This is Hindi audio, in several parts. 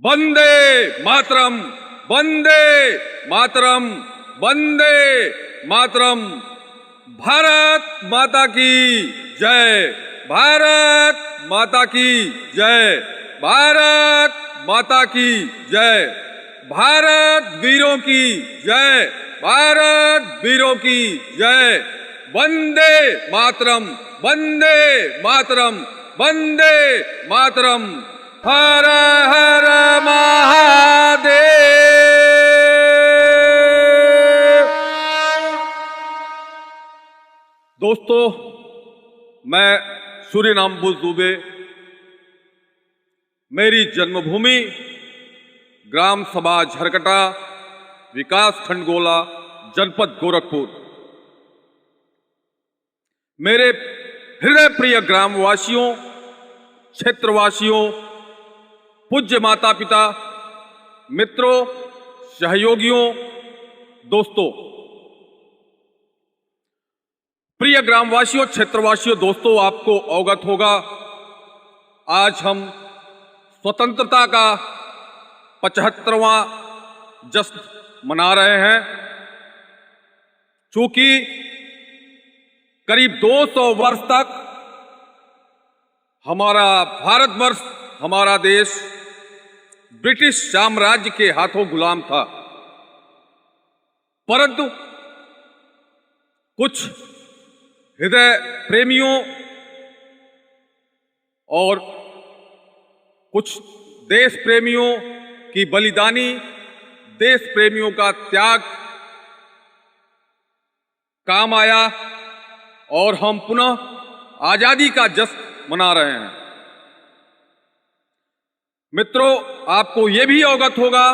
वंदे मातरम, वंदे मातरम, वंदे मातरम। भारत माता की जय, भारत माता की जय, भारत माता की जय, भारत वीरों की जय, भारत वीरों की जय। वंदे मातरम, वंदे मातरम, वंदे मातरम। हर हर महादेव। दोस्तों, मैं सूर्यनाम बोस दुबे, मेरी जन्मभूमि ग्राम सभा झरकटा, विकास खंड गोला, जनपद गोरखपुर। मेरे हृदय प्रिय ग्रामवासियों, क्षेत्रवासियों, पूज्य माता पिता, मित्रों, सहयोगियों, दोस्तों, प्रिय ग्रामवासियों, क्षेत्रवासियों, दोस्तों, आपको अवगत होगा आज हम स्वतंत्रता का 75वां जश्न मना रहे हैं। चूंकि करीब 200 वर्ष तक हमारा भारतवर्ष, हमारा देश ब्रिटिश साम्राज्य के हाथों गुलाम था, परंतु कुछ हृदय प्रेमियों और कुछ देश प्रेमियों की बलिदानी, देश प्रेमियों का त्याग काम आया और हम पुनः आजादी का जश्न मना रहे हैं। मित्रों, आपको यह भी अवगत होगा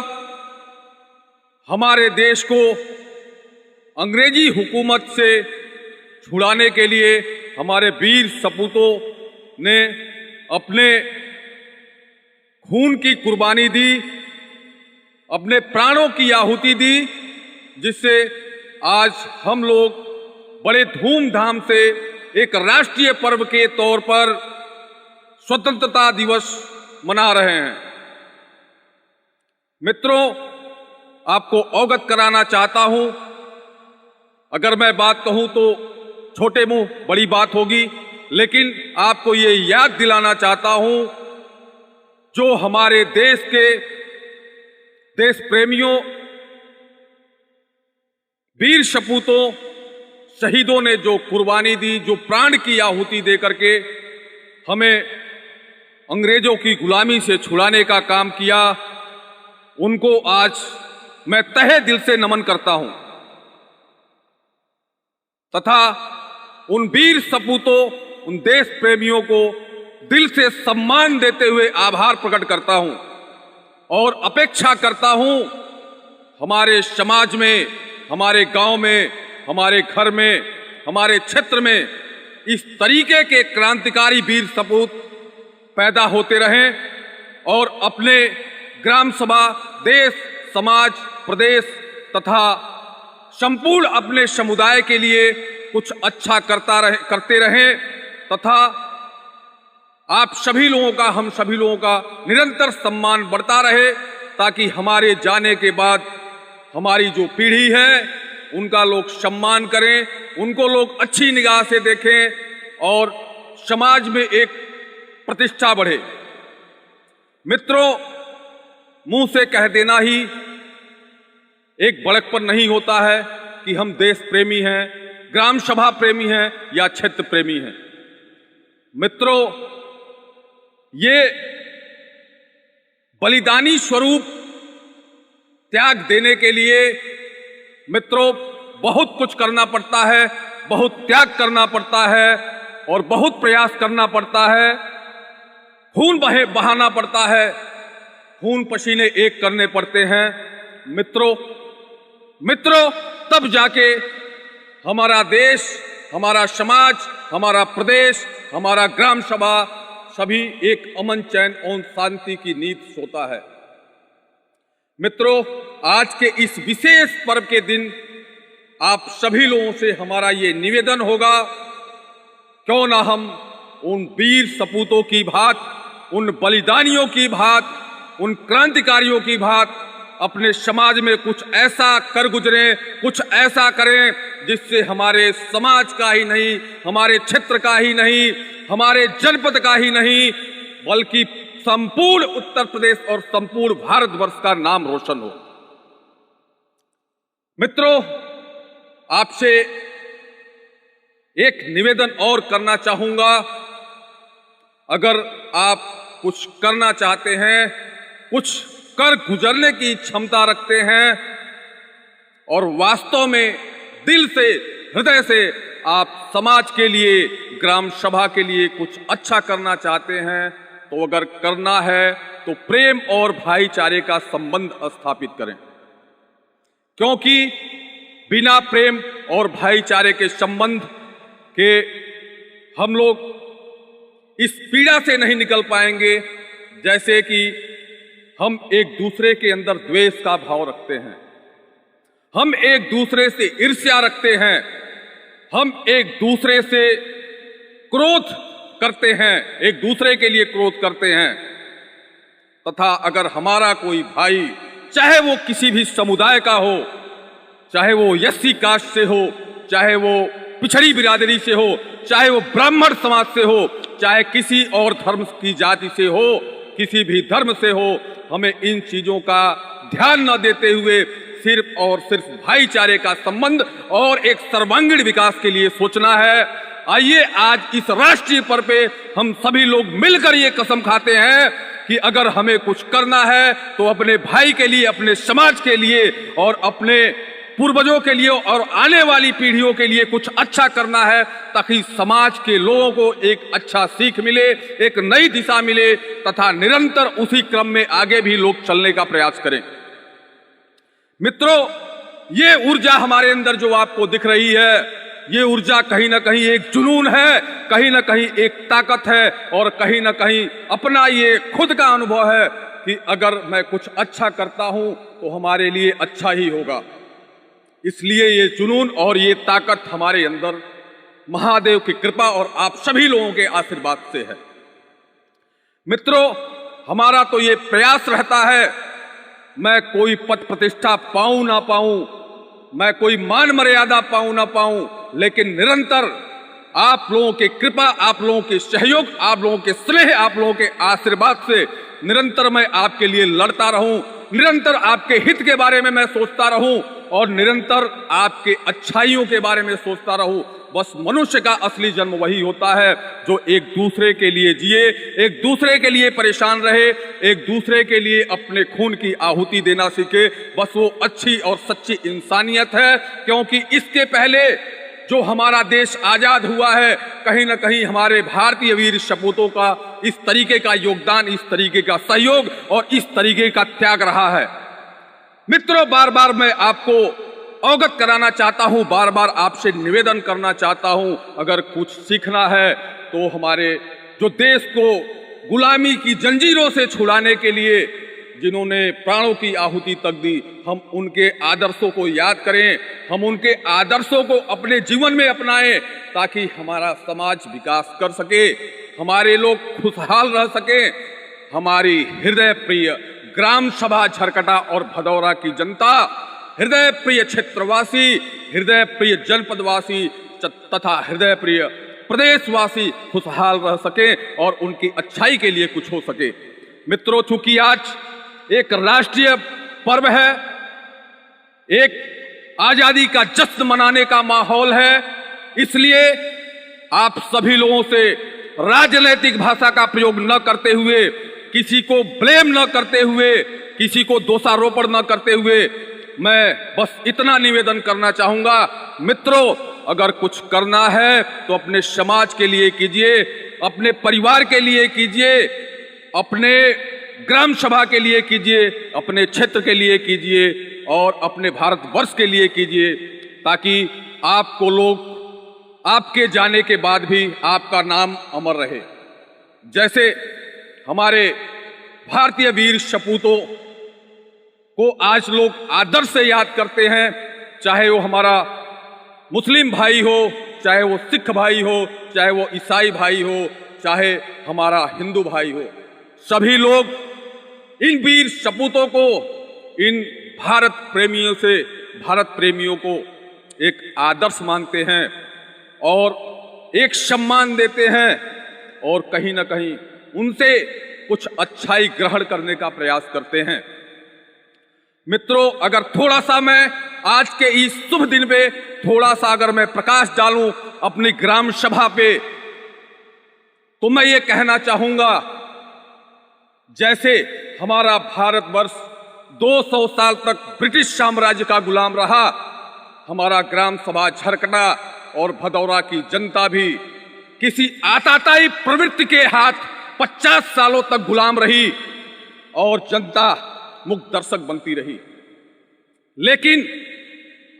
हमारे देश को अंग्रेजी हुकूमत से छुड़ाने के लिए हमारे वीर सपूतों ने अपने खून की कुर्बानी दी, अपने प्राणों की आहुति दी, जिससे आज हम लोग बड़े धूमधाम से एक राष्ट्रीय पर्व के तौर पर स्वतंत्रता दिवस मना रहे हैं। मित्रों, आपको अवगत कराना चाहता हूं, अगर मैं बात कहूं तो छोटे मुंह बड़ी बात होगी, लेकिन आपको ये याद दिलाना चाहता हूं, जो हमारे देश के देश प्रेमियों, वीर सपूतों, शहीदों ने जो कुर्बानी दी, जो प्राण की आहुति दे करके हमें अंग्रेजों की गुलामी से छुड़ाने का काम किया, उनको आज मैं तहे दिल से नमन करता हूं तथा उन वीर सपूतों, उन देश प्रेमियों को दिल से सम्मान देते हुए आभार प्रकट करता हूं और अपेक्षा करता हूं हमारे समाज में, हमारे गांव में, हमारे घर में, हमारे क्षेत्र में इस तरीके के क्रांतिकारी वीर सपूत पैदा होते रहें और अपने ग्राम सभा, देश, समाज, प्रदेश तथा संपूर्ण अपने समुदाय के लिए कुछ अच्छा करते रहें तथा आप सभी लोगों का, हम सभी लोगों का निरंतर सम्मान बढ़ता रहे, ताकि हमारे जाने के बाद हमारी जो पीढ़ी है उनका लोग सम्मान करें, उनको लोग अच्छी निगाह से देखें और समाज में एक प्रतिष्ठा बढ़े। मित्रों, मुंह से कह देना ही एक बड़कपन नहीं होता है कि हम देश प्रेमी हैं, ग्राम सभा प्रेमी हैं या क्षेत्र प्रेमी हैं। मित्रों, ये बलिदानी स्वरूप त्याग देने के लिए मित्रों बहुत कुछ करना पड़ता है, बहुत त्याग करना पड़ता है और बहुत प्रयास करना पड़ता है, खून बहाना पड़ता है, खून पसीने एक करने पड़ते हैं। मित्रों, तब जाके हमारा देश, हमारा समाज, हमारा प्रदेश, हमारा ग्राम सभा सभी एक अमन, चैन और शांति की नींद सोता है। मित्रों, आज के इस विशेष पर्व के दिन आप सभी लोगों से हमारा ये निवेदन होगा, क्यों ना हम उन वीर सपूतों की भांति, उन बलिदानियों की भांति, उन क्रांतिकारियों की बात अपने समाज में कुछ ऐसा कर गुजरें, कुछ ऐसा करें जिससे हमारे समाज का ही नहीं, हमारे क्षेत्र का ही नहीं, हमारे जनपद का ही नहीं, बल्कि संपूर्ण उत्तर प्रदेश और संपूर्ण भारतवर्ष का नाम रोशन हो। मित्रों, आपसे एक निवेदन और करना चाहूंगा। अगर आप कुछ करना चाहते हैं, कुछ कर गुजरने की क्षमता रखते हैं और वास्तव में दिल से, हृदय से आप समाज के लिए, ग्राम सभा के लिए कुछ अच्छा करना चाहते हैं, तो अगर करना है तो प्रेम और भाईचारे का संबंध स्थापित करें, क्योंकि बिना प्रेम और भाईचारे के संबंध के हम लोग इस पीड़ा से नहीं निकल पाएंगे। जैसे कि हम एक दूसरे के अंदर द्वेष का भाव रखते हैं, हम एक दूसरे से ईर्ष्या रखते हैं, हम एक दूसरे से क्रोध करते हैं, एक दूसरे के लिए क्रोध करते हैं, तथा अगर हमारा कोई भाई, चाहे वो किसी भी समुदाय का हो, चाहे वो एससी कास्ट से हो, चाहे वो पिछड़ी बिरादरी से हो, चाहे वो ब्राह्मण समाज से हो, चाहे किसी और धर्म की जाति से हो, किसी भी धर्म से हो, हमें इन चीजों का ध्यान न देते हुए सिर्फ और सिर्फ भाईचारे का संबंध और एक सर्वांगीण विकास के लिए सोचना है। आइए आज इस राष्ट्रीय पर्व पे हम सभी लोग मिलकर ये कसम खाते हैं कि अगर हमें कुछ करना है तो अपने भाई के लिए, अपने समाज के लिए और अपने पूर्वजों के लिए और आने वाली पीढ़ियों के लिए कुछ अच्छा करना है, ताकि समाज के लोगों को एक अच्छा सीख मिले, एक नई दिशा मिले तथा निरंतर उसी क्रम में आगे भी लोग चलने का प्रयास करें। मित्रों, ये ऊर्जा हमारे अंदर जो आपको दिख रही है, ये ऊर्जा कहीं ना कहीं एक जुनून है, कहीं ना कहीं एक ताकत है और कहीं ना कहीं अपना ये खुद का अनुभव है कि अगर मैं कुछ अच्छा करता हूं तो हमारे लिए अच्छा ही होगा। इसलिए ये जुनून और ये ताकत हमारे अंदर महादेव की कृपा और आप सभी लोगों के आशीर्वाद से है। मित्रों, हमारा तो ये प्रयास रहता है, मैं कोई पद प्रतिष्ठा पाऊं ना पाऊं, मैं कोई मान मर्यादा पाऊं ना पाऊं, लेकिन निरंतर आप लोगों की कृपा, आप लोगों के सहयोग, आप लोगों के स्नेह, आप लोगों के आशीर्वाद से निरंतर मैं आपके लिए लड़ता रहूं, निरंतर आपके हित के बारे में मैं सोचता रहूं और निरंतर आपके अच्छाइयों के बारे में सोचता रहूं। बस मनुष्य का असली जन्म वही होता है जो एक दूसरे के लिए जिए, एक दूसरे के लिए परेशान रहे, एक दूसरे के लिए अपने खून की आहुति देना सीखे। बस वो अच्छी और सच्ची इंसानियत है, क्योंकि इसके पहले जो हमारा देश आजाद हुआ है, कहीं ना कहीं हमारे भारतीय वीर सपूतों का इस तरीके का योगदान, इस तरीके का सहयोग और इस तरीके का त्याग रहा है। मित्रों, बार बार मैं आपको अवगत कराना चाहता हूं, बार बार आपसे निवेदन करना चाहता हूं, अगर कुछ सीखना है तो हमारे जो देश को गुलामी की जंजीरों से छुड़ाने के लिए जिन्होंने प्राणों की आहुति तक दी, हम उनके आदर्शों को याद करें, हम उनके आदर्शों को अपने जीवन में अपनाएं, ताकि हमारा समाज विकास कर सके, हमारे लोग खुशहाल रह सके। हमारी हृदय प्रिय ग्राम सभा झरकटा और भदौरा की जनता, हृदय प्रिय क्षेत्रवासी, हृदय प्रिय जनपदवासी तथा हृदय प्रिय प्रदेशवासी खुशहाल रह सके और उनकी अच्छाई के लिए कुछ हो सके। मित्रों, चूंकि आज एक राष्ट्रीय पर्व है, एक आजादी का जश्न मनाने का माहौल है, इसलिए आप सभी लोगों से राजनीतिक भाषा का प्रयोग न करते हुए, किसी को ब्लेम न करते हुए, किसी को दोषारोपण न करते हुए, मैं बस इतना निवेदन करना चाहूंगा, मित्रों, अगर कुछ करना है तो अपने समाज के लिए कीजिए, अपने परिवार के लिए कीजिए, अपने ग्राम सभा के लिए कीजिए, अपने क्षेत्र के लिए कीजिए और अपने भारतवर्ष के लिए कीजिए, ताकि आपको लोग आपके जाने के बाद भी आपका नाम अमर रहे। जैसे हमारे भारतीय वीर सपूतों को आज लोग आदर से याद करते हैं, चाहे वो हमारा मुस्लिम भाई हो, चाहे वो सिख भाई हो, चाहे वो ईसाई भाई हो, चाहे हमारा हिंदू भाई हो, सभी लोग इन वीर सपूतों को, इन भारत प्रेमियों को एक आदर्श मानते हैं और एक सम्मान देते हैं और कहीं ना कहीं उनसे कुछ अच्छाई ग्रहण करने का प्रयास करते हैं। मित्रों, अगर थोड़ा सा मैं आज के इस शुभ दिन पे थोड़ा सा अगर मैं प्रकाश डालूं अपनी ग्राम सभा पे, तो मैं ये कहना चाहूंगा, जैसे हमारा भारतवर्ष 200 साल तक ब्रिटिश साम्राज्य का गुलाम रहा, हमारा ग्राम सभा झरकटा और भदौरा की जनता भी किसी आताताई प्रवृत्ति के हाथ 50 सालों तक गुलाम रही और जनता मुक्त दर्शक बनती रही। लेकिन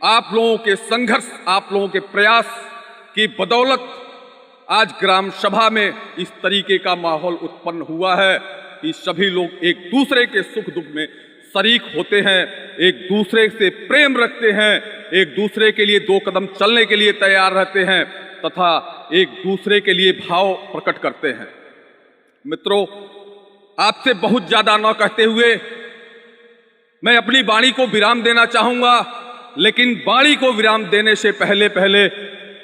आप लोगों के संघर्ष, आप लोगों के प्रयास की बदौलत आज ग्राम सभा में इस तरीके का माहौल उत्पन्न हुआ है कि सभी लोग एक दूसरे के सुख दुख में शरीक होते हैं, एक दूसरे से प्रेम रखते हैं, एक दूसरे के लिए 2 कदम चलने के लिए तैयार रहते हैं तथा एक दूसरे के लिए भाव प्रकट करते हैं। मित्रों, आपसे बहुत ज्यादा न कहते हुए मैं अपनी वाणी को विराम देना चाहूंगा, लेकिन वाणी को विराम देने से पहले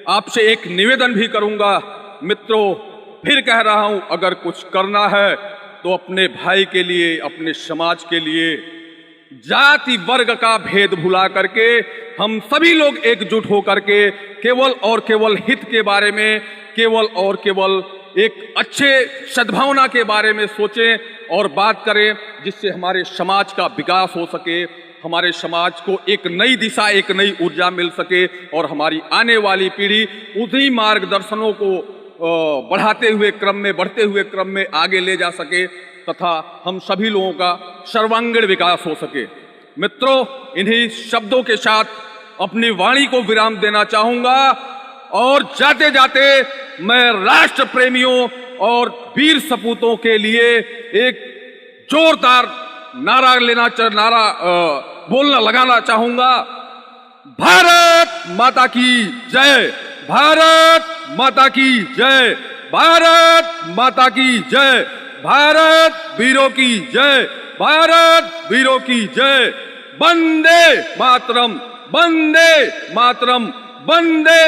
आपसे एक निवेदन भी करूंगा। मित्रों, फिर कह रहा हूं, अगर कुछ करना है तो अपने भाई के लिए, अपने समाज के लिए जाति वर्ग का भेद भुला करके हम सभी लोग एकजुट होकर के केवल और केवल हित के बारे में, केवल और केवल एक अच्छे सद्भावना के बारे में सोचें और बात करें, जिससे हमारे समाज का विकास हो सके, हमारे समाज को एक नई दिशा, एक नई ऊर्जा मिल सके और हमारी आने वाली पीढ़ी उन्हीं मार्गदर्शनों को बढ़ते हुए क्रम में आगे ले जा सके तथा हम सभी लोगों का सर्वांगीण विकास हो सके। मित्रों, इन्हीं शब्दों के साथ अपनी वाणी को विराम देना चाहूंगा और जाते जाते मैं राष्ट्र प्रेमियों और वीर सपूतों के लिए एक जोरदार नारा लगाना चाहूंगा। भारत माता की जय, भारत माता की जय, भारत माता की जय, भारत वीरों की जय, भारत वीरों की जय। वंदे मातरम, वंदे मातरम, वंदे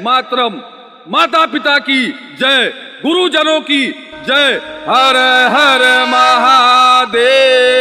मातरम। माता पिता की जय, गुरुजनों की जय। हर हर महादेव।